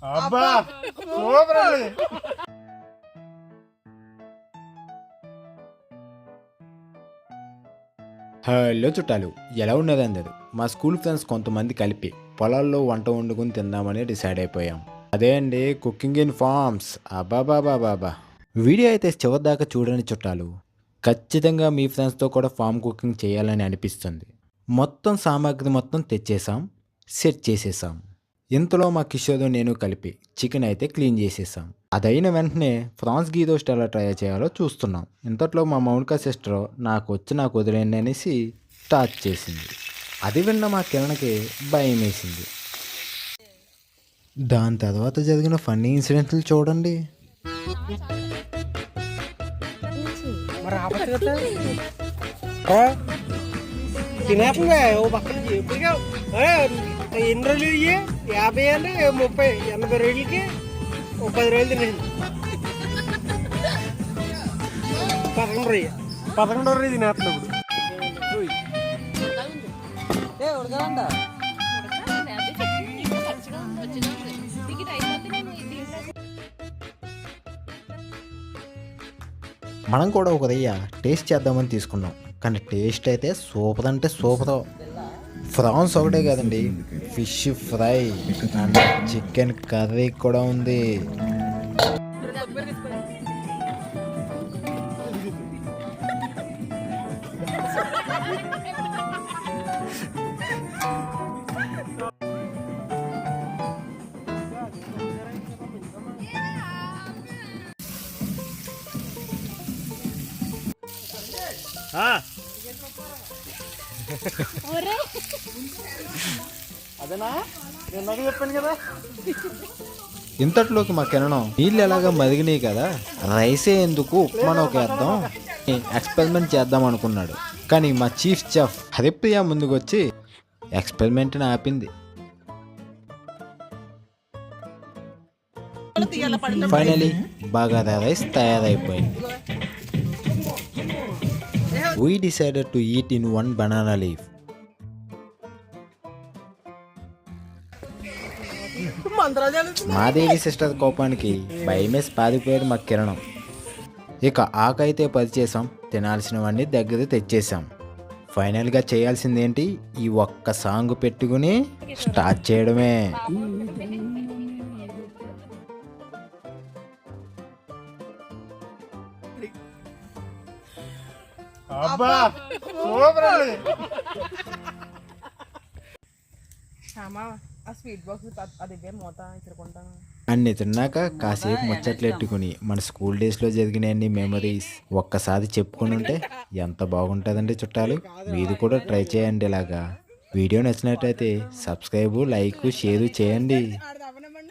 అబ్బా సూపర్ అండి. హలో చుట్టాలు, ఎలా ఉన్నది అందరు? మా స్కూల్ ఫ్రెండ్స్ కొంతమంది కలిపి పొలాల్లో వంట వండుకుని తిందామని డిసైడ్ అయిపోయాం. అదే అండి, కుకింగ్ ఇన్ ఫార్మ్స్. అబాబాబాబాబా. వీడియో అయితే చివరి దాకా చూడని చుట్టాలు. ఖచ్చితంగా మీ ఫ్రెండ్స్తో కూడా ఫామ్ కుకింగ్ చేయాలని అనిపిస్తుంది. మొత్తం సామాగ్రి మొత్తం తెచ్చేసాం, సెట్ చేసేసాం. ఇంతలో మా కిషోర్ నేను కలిపి చికెన్ అయితే క్లీన్ చేసేసాం. అదైన వెంటనే ఫ్రాన్స్ గీ రోస్ట్ ఎలా ట్రై చేయాలో చూస్తున్నాం. ఇంతట్లో మా మౌనిక సిస్టర్ నాకు వదిలేండి అనేసి స్టార్ట్ చేసింది. అది విన్న మా కిరణకి భయం వేసింది. దాని తర్వాత జరిగిన ఫన్నీ ఇన్సిడెంట్లు చూడండి. తినేస్తుందా ఓ పక్కన ఎప్పుడుగా ఎన్ని రోజులు ఇయ్యి 50 అంటే 30 80 రోజులకి ఓ 10 రోజులు తినేసింది. 11 రోజు తినేస్తున్నప్పుడు మనం కూడా ఒక దయ్య టేస్ట్ చేద్దామని తీసుకున్నాం, కానీ టేస్ట్ అయితే సూపర్ అంటే సూపర్. ఫ్రాన్స్ ఒకటే కాదండి, fish fry and chicken curry కూడా ఉంది. అదేనా నేను చెప్పాను కదా. ఇంతట్లోకి మా కిరణం నీళ్ళు ఎలాగా మరిగినాయి కదా, రైసే ఎందుకు ఉప్మానోకి వేద్దాం, ఎక్స్పెరిమెంట్ చేద్దాం అనుకున్నాడు. కానీ మా చీఫ్ చెఫ్ హరిప్రియ ముందుకు వచ్చి ఎక్స్పెరిమెంట్ని ఆపింది. ఫైనలీ బాగా రైస్ తయారైపోయింది. We decided to eat in one banana leaf. Madevi sister కోపానికి భయమేసి పారిపోయాడు మా కిరణం. ఇక ఆకైతే పరిచేసాం, తినాల్సినవన్నీ దగ్గర తెచ్చేసాం. ఫైనల్గా చేయాల్సిందేంటి, ఈ ఒక్క సాంగ్ పెట్టుకుని స్టార్ట్ చేయడమే. అబ్బా సూపర్ అండి. అన్ని తిన్నాక కాసేపు ముచ్చట్లెట్టుకుని మన స్కూల్ డేస్లో జరిగిన అన్ని మెమరీస్ ఒక్కసారి చెప్పుకుని ఉంటే ఎంత బాగుంటుందండి చుట్టాలు. మీరు కూడా ట్రై చేయండి ఇలాగా. వీడియో నచ్చినట్టయితే సబ్స్క్రైబ్, లైక్, షేర్ చేయండి.